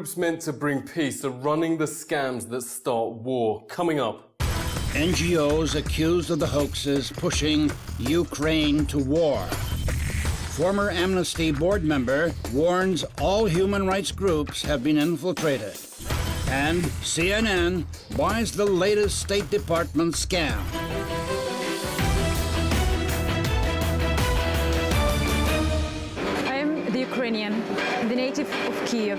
groups meant to bring peace are running the scams that start war. Coming up. NGOs accused of the hoaxes pushing Ukraine to war. Former Amnesty board member warns all human rights groups have been infiltrated. And CNN buys the latest State Department scam. I am the Ukrainian, the native of Kiev.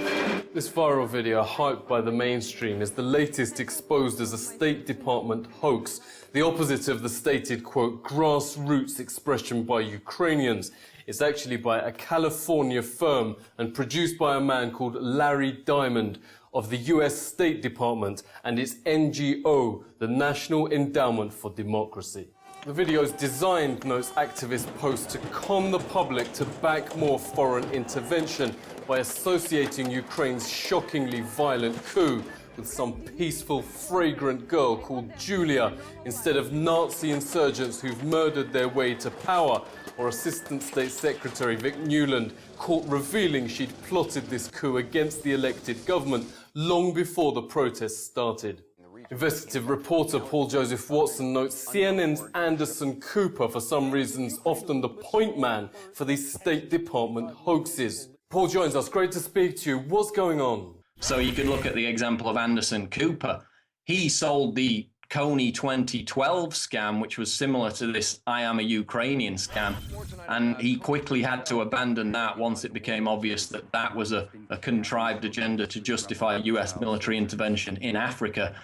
This viral video, hyped by the mainstream, is the latest exposed as a State Department hoax, the opposite of the stated, quote, grassroots expression by Ukrainians. It's actually by a California firm and produced by a man called Larry Diamond of the US State Department and its NGO, the National Endowment for Democracy. The video is designed, notes activist post, to con the public to back more foreign intervention by associating Ukraine's shockingly violent coup with some peaceful, fragrant girl called Julia instead of Nazi insurgents who've murdered their way to power, or Assistant State Secretary Vic Newland caught revealing she'd plotted this coup against the elected government long before the protests started. Investigative reporter Paul Joseph Watson notes CNN's Anderson Cooper, for some reasons, often the point man for these State Department hoaxes. Paul joins us. Great to speak to you. What's going on? So you could look at the example of Anderson Cooper. He sold the Coney 2012 scam, which was similar to this I am a Ukrainian scam, and he quickly had to abandon that once it became obvious that that was a contrived agenda to justify US military intervention in Africa.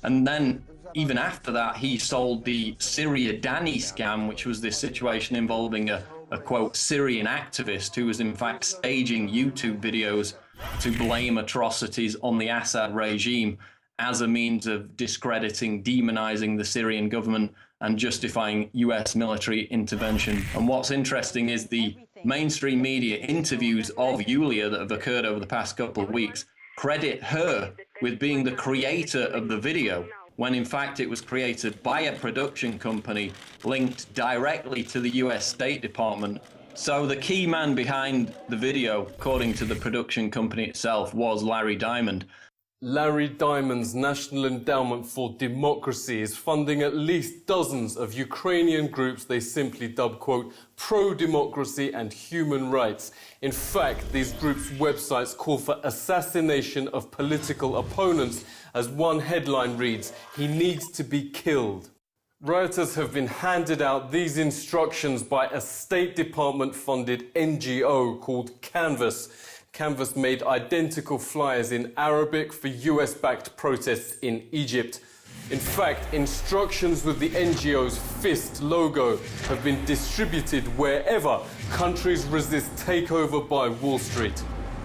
And then even after that, he sold the Syria Danny scam, which was this situation involving a quote Syrian activist who was in fact staging YouTube videos to blame atrocities on the Assad regime as a means of discrediting, demonizing the Syrian government and justifying US military intervention. And what's interesting is the mainstream media interviews of Yulia that have occurred over the past couple of weeks credit her with being the creator of the video, when in fact it was created by a production company linked directly to the US State Department. So the key man behind the video, according to the production company itself, was Larry Diamond. Larry Diamond's National Endowment for Democracy is funding at least dozens of Ukrainian groups they simply dub, quote, pro-democracy and human rights. In fact, these groups' websites call for assassination of political opponents, as one headline reads, "He needs to be killed." Rioters have been handed out these instructions by a State Department-funded NGO called Canvas. Canvas made identical flyers in Arabic for US-backed protests in Egypt. In fact, instructions with the NGO's fist logo have been distributed wherever countries resist takeover by Wall Street.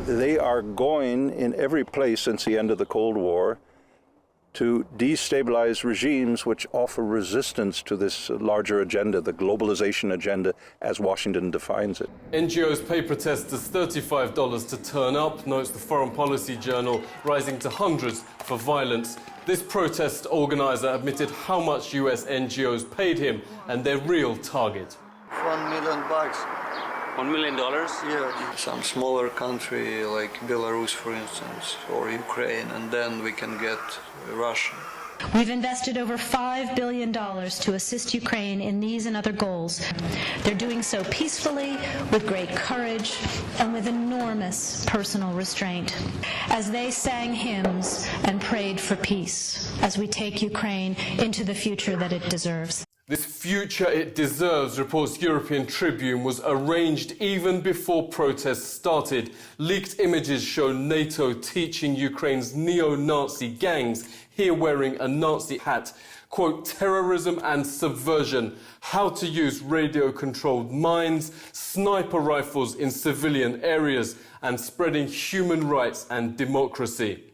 They are going in every place since the end of the Cold War to destabilize regimes which offer resistance to this larger agenda, the globalization agenda, as Washington defines it. NGOs pay protesters $35 to turn up, notes the Foreign Policy Journal, rising to hundreds for violence. This protest organizer admitted how much US NGOs paid him and their real target. $1 million. $1 million? Yeah, some smaller country like Belarus, for instance, or Ukraine, and then we can get Russia. We've invested over $5 billion to assist Ukraine in these and other goals. They're doing so peacefully, with great courage, and with enormous personal restraint, as they sang hymns and prayed for peace, as we take Ukraine into the future that it deserves. This future it deserves, reports European Tribune, was arranged even before protests started. Leaked images show NATO teaching Ukraine's neo-Nazi gangs, here wearing a Nazi hat, quote, terrorism and subversion, how to use radio-controlled mines, sniper rifles in civilian areas, and spreading human rights and democracy.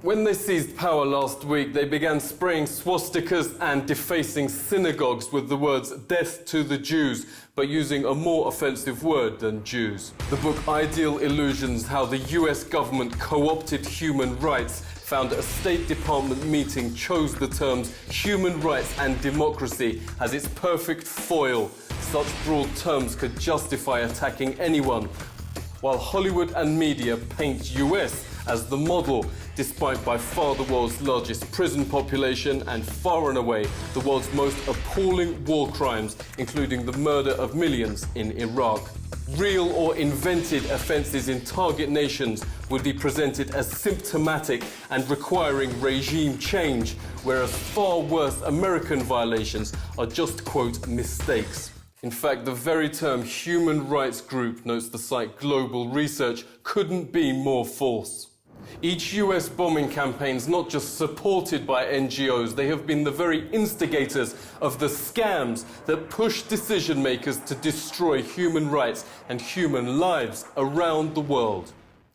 When they seized power last week, they began spraying swastikas and defacing synagogues with the words "death to the Jews," but using a more offensive word than Jews. The book Ideal Illusions: How the US Government Co-opted Human Rights found a State Department meeting chose the terms human rights and democracy as its perfect foil. Such broad terms could justify attacking anyone, while Hollywood and media paint US as the model, despite by far the world's largest prison population and far and away the world's most appalling war crimes, including the murder of millions in Iraq. Real or invented offences in target nations would be presented as symptomatic and requiring regime change, whereas far worse American violations are just, quote, mistakes. In fact, the very term human rights group, notes the site Global Research, couldn't be more false. Each US bombing campaign is not just supported by NGOs, they have been the very instigators of the scams that push decision makers to destroy human rights and human lives around the world.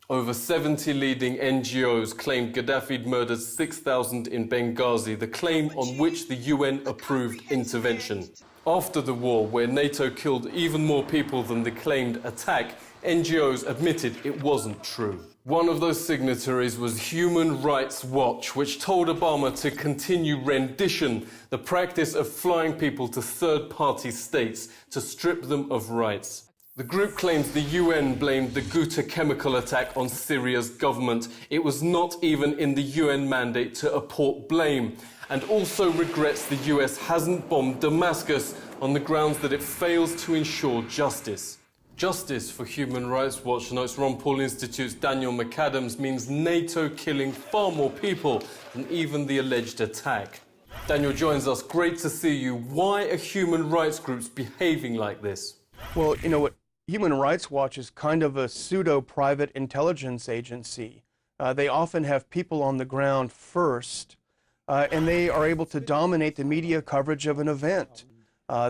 Over 70 leading NGOs claimed Gaddafi murdered 6,000 in Benghazi, the claim on which the UN approved intervention. After the war, where NATO killed even more people than the claimed attack, NGOs admitted it wasn't true. One of those signatories was Human Rights Watch, which told Obama to continue rendition, the practice of flying people to third-party states to strip them of rights. The group claims the UN blamed the Ghouta chemical attack on Syria's government. It was not even in the UN mandate to apport blame, and also regrets the US hasn't bombed Damascus on the grounds that it fails to ensure justice. Justice, for Human Rights Watch, notes Ron Paul Institute's Daniel McAdams, means NATO killing far more people than even the alleged attack. Daniel joins us. Great to see you. Why are human rights groups behaving like this? Well, you know what? Human Rights Watch is kind of a pseudo-private intelligence agency. They often have people on the ground first, and they are able to dominate the media coverage of an event.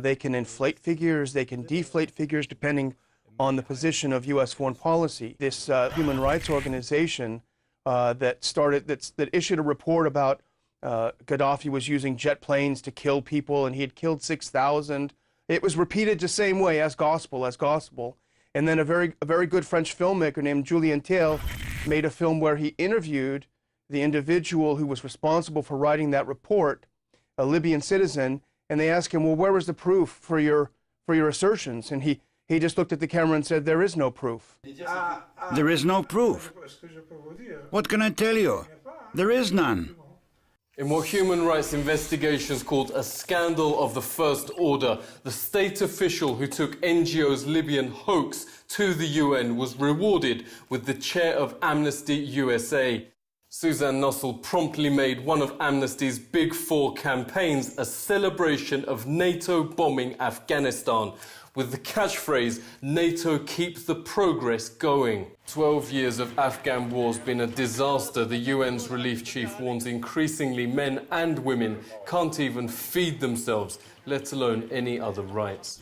They can inflate figures, they can deflate figures depending on the position of U.S. foreign policy. This human rights organization that issued a report about Gaddafi was using jet planes to kill people, and he had killed 6,000. It was repeated the same way, as gospel. And then a very good French filmmaker named Julien Thiel made a film where he interviewed the individual who was responsible for writing that report, a Libyan citizen, and they asked him, well, where was the proof for your assertions? And he just looked at the camera and said, there is no proof. There is no proof. What can I tell you? There is none. In what human rights investigations called a scandal of the first order, the state official who took NGO's Libyan hoax to the UN was rewarded with the chair of Amnesty USA. Suzanne Nussel promptly made one of Amnesty's Big Four campaigns a celebration of NATO bombing Afghanistan, with the catchphrase, NATO keeps the progress going. 12 years of Afghan war's been a disaster. The UN's relief chief warns increasingly men and women can't even feed themselves, let alone any other rights.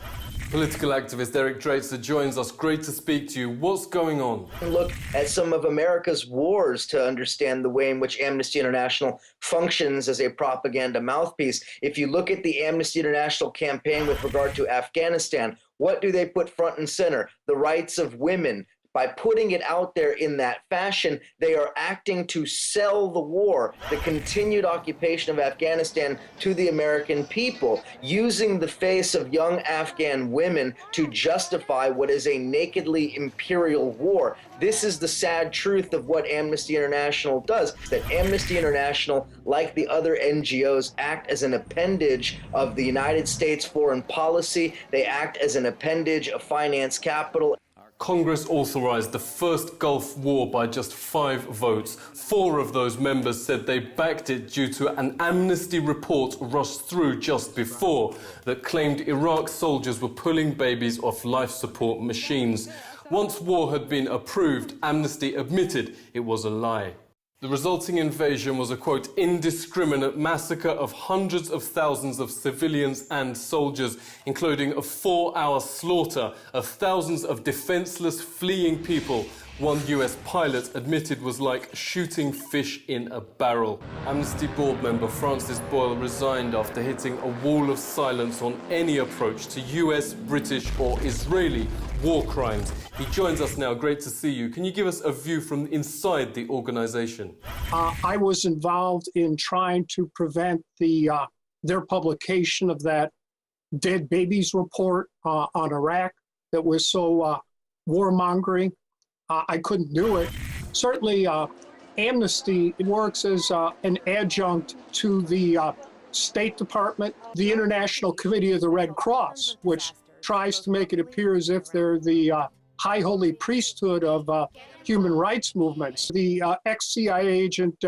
Political activist Eric Draitser joins us. Great to speak to you. What's going on? Look at some of America's wars to understand the way in which Amnesty International functions as a propaganda mouthpiece. If you look at the Amnesty International campaign with regard to Afghanistan, what do they put front and center? The rights of women. By putting it out there in that fashion, they are acting to sell the war, the continued occupation of Afghanistan, to the American people, using the face of young Afghan women to justify what is a nakedly imperial war. This is the sad truth of what Amnesty International does, that Amnesty International, like the other NGOs, act as an appendage of the United States foreign policy. They act as an appendage of finance capital. Congress authorized the first Gulf War by just 5 votes. 4 of those members said they backed it due to an amnesty report rushed through just before that claimed Iraq soldiers were pulling babies off life support machines. Once war had been approved, Amnesty admitted it was a lie. The resulting invasion was a, quote, indiscriminate massacre of hundreds of thousands of civilians and soldiers, including a 4-hour slaughter of thousands of defenseless fleeing people. One US pilot admitted was like shooting fish in a barrel. Amnesty board member Francis Boyle resigned after hitting a wall of silence on any approach to US, British or Israeli war crimes. He joins us now. Great to see you. Can you give us a view from inside the organization? I was involved in trying to prevent their publication of that dead babies report on Iraq that was so warmongering. I couldn't do it. Certainly, Amnesty works as an adjunct to the State Department, the International Committee of the Red Cross, which tries to make it appear as if they're the high holy priesthood of human rights movements. The ex-CIA agent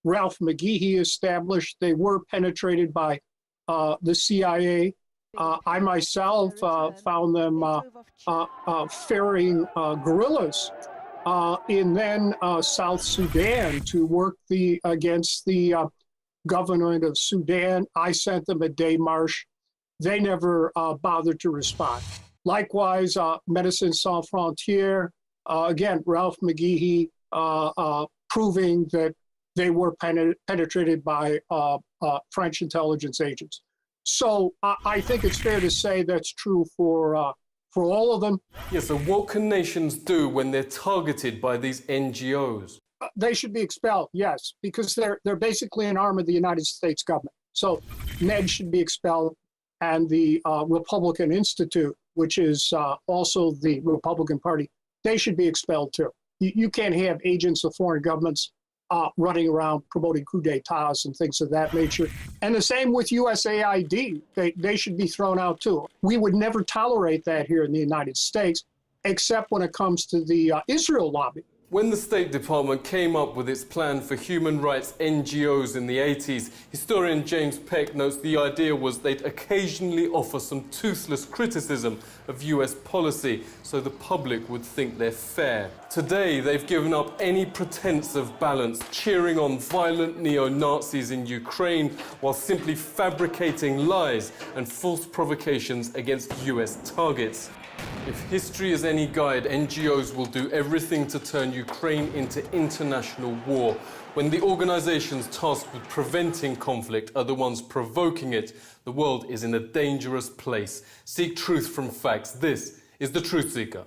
Ralph McGehee established they were penetrated by the CIA. I myself found them ferrying guerrillas in then South Sudan to work against the government of Sudan. I sent them a day march. They never bothered to respond. Likewise, Médecins Sans Frontières, again, Ralph McGehee proving that they were penetrated by French intelligence agents. So I think it's fair to say that's true for all of them. Yeah, so what can nations do when they're targeted by these NGOs? They should be expelled, yes, because they're basically an arm of the United States government. So NED should be expelled, and the Republican Institute, which is also the Republican Party, they should be expelled too. You can't have agents of foreign governments running around promoting coups d'etats and things of that nature. And the same with USAID. They should be thrown out too. We would never tolerate that here in the United States, except when it comes to the Israel lobby. When the State Department came up with its plan for human rights NGOs in the 80s, historian James Peck notes the idea was they'd occasionally offer some toothless criticism of US policy so the public would think they're fair. Today, they've given up any pretense of balance, cheering on violent neo-Nazis in Ukraine while simply fabricating lies and false provocations against US targets. If history is any guide, NGOs will do everything to turn Ukraine into international war. When the organizations tasked with preventing conflict are the ones provoking it, the world is in a dangerous place. Seek truth from facts. This is The Truth Seeker.